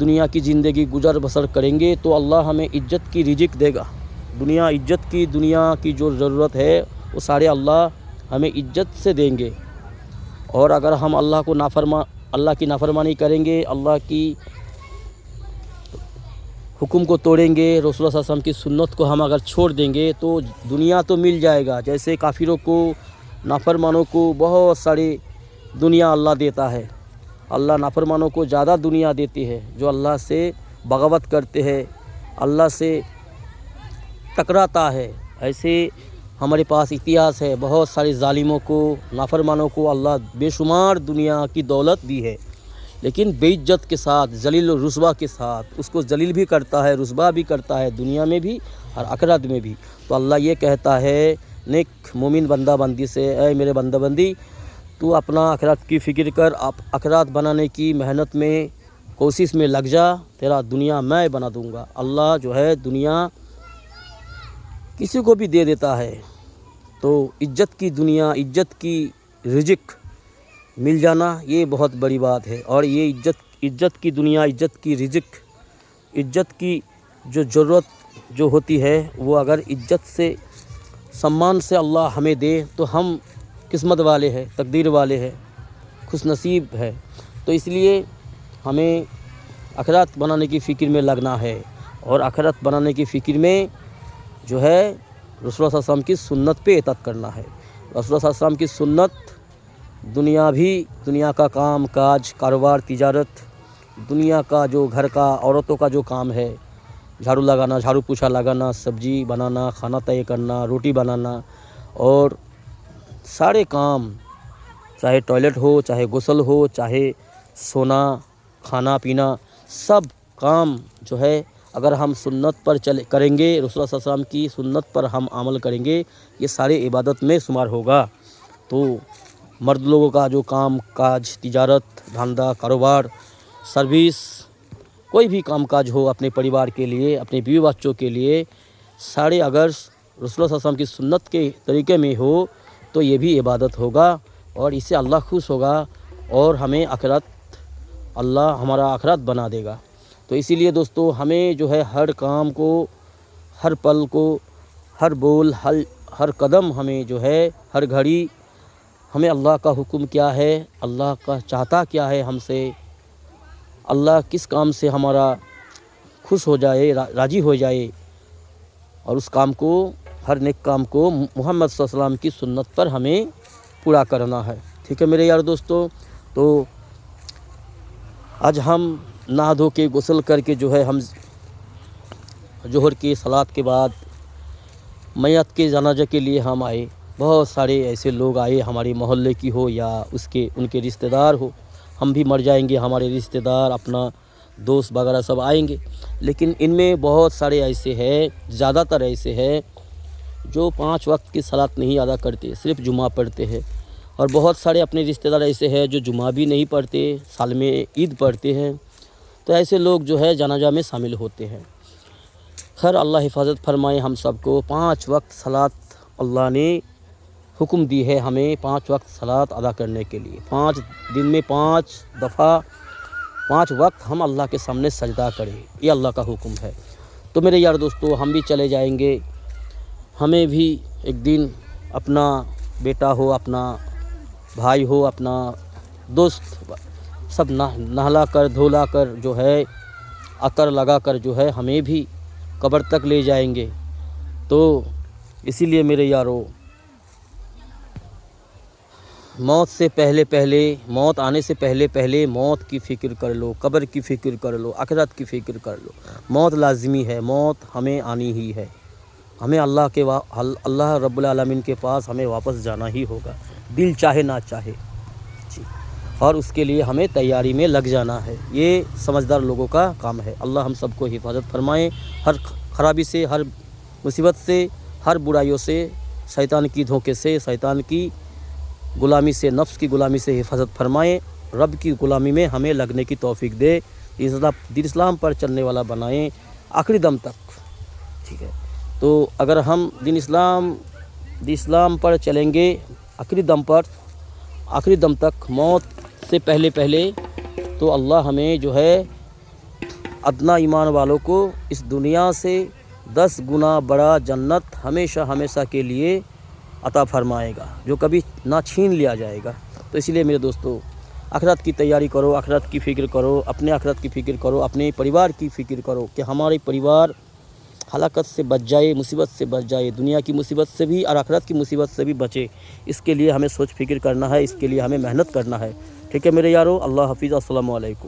دنیا کی زندگی گزر بسر کریں گے تو اللہ ہمیں عزت کی رزق دے گا. دنیا کی جو ضرورت ہے وہ سارے اللہ ہمیں عزت سے دیں گے. اور اگر ہم اللہ کی نافرمانی کریں گے، اللہ کی حکم کو توڑیں گے، رسول اللہ صلی اللہ علیہ وسلم کی سنت کو ہم اگر چھوڑ دیں گے تو دنیا تو مل جائے گا. جیسے کافروں کو، نافرمانوں کو بہت ساری دنیا اللہ دیتا ہے. اللہ نافرمانوں کو زیادہ دنیا دیتی ہے. جو اللہ سے بغاوت کرتے ہیں، اللہ سے ٹکراتا ہے، ایسے ہمارے پاس اتہاس ہے. بہت سارے ظالموں کو، نافرمانوں کو اللہ بے شمار دنیا کی دولت دی ہے، لیکن بے عزت کے ساتھ، ذلیل و رسوا کے ساتھ. اس کو ذلیل بھی کرتا ہے، رسوا بھی کرتا ہے، دنیا میں بھی اور آخرت میں بھی. تو اللہ یہ کہتا ہے نیک مومن بندہ بندی سے، اے میرے بندہ بندی، تو اپنا آخرت کی فکر کر، آخرت بنانے کی محنت میں، کوشش میں لگ جا، تیرا دنیا میں بنا دوں گا. اللہ جو ہے دنیا کسی کو بھی دے دیتا ہے. تو عزت کی دنیا، عزت کی رزق مل جانا یہ بہت بڑی بات ہے. اور یہ عزت کی دنیا، عزت کی رزق، عزت کی جو ضرورت جو ہوتی ہے وہ اگر عزت سے، سمان سے اللہ ہمیں دے تو ہم قسمت والے ہیں، تقدیر والے ہیں، خوش نصیب ہے. تو اس لیے ہمیں آخرت بنانے کی فکر میں لگنا ہے. اور آخرت بنانے کی فکر میں جو ہے رسول اللہ صلی اللہ علیہ وسلم کی سنت پہ اطاعت کرنا ہے. رسول اللہ صلی اللہ علیہ وسلم کی سنت، دنیا کا کام کاج، کاروبار، تجارت، دنیا کا جو گھر کا، عورتوں کا جو کام ہے، جھاڑو لگانا، جھاڑو پوچھا لگانا، سبزی بنانا، کھانا تیار کرنا، روٹی بنانا، اور سارے کام، چاہے ٹوائلٹ ہو، چاہے غسل ہو، چاہے سونا، کھانا پینا، سب کام جو ہے اگر ہم سنت پر کریں گے، رسول اللہ صلی اللہ علیہ وسلم کی سنت پر ہم عمل کریں گے، یہ سارے عبادت میں شمار ہوگا. تو مرد لوگوں کا جو کام کاج، تجارت، دھندا، کاروبار، سروس، کوئی بھی کام کاج ہو اپنے پریوار کے لیے، اپنے بیوی بچوں کے لیے، سارے اگر رسول اللہ صلی اللہ علیہ وسلم کی سنت کے طریقے میں ہو تو یہ بھی عبادت ہوگا، اور اس سے اللہ خوش ہوگا، اور ہمیں اللہ ہمارا آخرت بنا دے گا. تو اسی لیے دوستو ہمیں جو ہے ہر کام کو، ہر پل کو، ہر بول، ہر قدم ہمیں جو ہے، ہر گھڑی ہمیں اللہ کا حکم کیا ہے، اللہ کا چاہتا کیا ہے ہم سے، اللہ کس کام سے ہمارا خوش ہو جائے، راضی ہو جائے، اور اس کام کو، ہر نیک کام کو محمد صلی اللہ علیہ وسلم کی سنت پر ہمیں پورا کرنا ہے. ٹھیک ہے میرے یار دوستو. تو آج ہم نہا دھو کے غسل کر کے جو ہے ہم ظہر کی صلاۃ کے بعد میت کے جنازہ کے لیے ہم آئے. بہت سارے ایسے لوگ آئے، ہمارے محلے کی ہو یا ان کے رشتہ دار ہو. ہم بھی مر جائیں گے، ہمارے رشتہ دار، اپنا دوست وغیرہ سب آئیں گے. لیکن ان میں بہت سارے ایسے ہیں، زیادہ تر ایسے ہیں جو 5 وقت کی صلاۃ نہیں ادا کرتے، صرف جمعہ پڑھتے ہیں. اور بہت سارے اپنے رشتہ دار ایسے ہیں جو جمعہ بھی نہیں پڑھتے، سال میں عید پڑھتے ہیں. تو ایسے لوگ جو ہے جنازہ میں شامل ہوتے ہیں. خیر اللہ حفاظت فرمائے ہم سب کو. 5 وقت صلاۃ اللہ نے حکم دی ہے ہمیں، 5 وقت صلاۃ ادا کرنے کے لیے. 5 دن میں 5 دفعہ 5 وقت ہم اللہ کے سامنے سجدہ کریں، یہ اللہ کا حکم ہے. تو میرے یار دوستو ہم بھی چلے جائیں گے. ہمیں بھی ایک دن اپنا بیٹا ہو، اپنا بھائی ہو، اپنا دوست، سب نہلا کر دھولا کر جو ہے، عطر لگا کر جو ہے ہمیں بھی قبر تک لے جائیں گے. تو اسی لیے میرے یارو، موت آنے سے پہلے موت کی فکر کر لو، قبر کی فکر کر لو، آخرت کی فکر کر لو. موت لازمی ہے، موت ہمیں آنی ہی ہے. ہمیں اللہ رب العالمین کے پاس ہمیں واپس جانا ہی ہوگا، دل چاہے نہ چاہے جی. اور اس کے لیے ہمیں تیاری میں لگ جانا ہے. یہ سمجھدار لوگوں کا کام ہے. اللہ ہم سب کو حفاظت فرمائے ہر خرابی سے، ہر مصیبت سے، ہر برائیوں سے، شیطان کی دھوکے سے، شیطان کی غلامی سے، نفس کی غلامی سے حفاظت فرمائے. رب کی غلامی میں ہمیں لگنے کی توفیق دے. دین اسلام پر چلنے والا بنائیں آخری دم تک. ٹھیک ہے. تو اگر ہم دین اسلام پر چلیں گے آخری دم تک، موت سے پہلے تو اللہ ہمیں جو ہے ادنا ایمان والوں کو اس دنیا سے 10 گنا بڑا جنت ہمیشہ ہمیشہ کے لیے عطا فرمائے گا، جو کبھی نہ چھین لیا جائے گا۔ تو اسی لیے میرے دوستو، آخرت کی تیاری کرو، آخرت کی فکر کرو، اپنے آخرت کی فکر کرو، اپنے پریوار کی فکر کرو کہ ہمارے پریوار ہلاکت سے بچ جائے، مصیبت سے بچ جائے، دنیا کی مصیبت سے بھی اور آخرت کی مصیبت سے بھی بچے۔ اس کے لیے ہمیں سوچ فکر کرنا ہے، اس کے لیے ہمیں محنت کرنا ہے۔ ٹھیک ہے میرے یارو، اللہ حافظ، السلام علیکم۔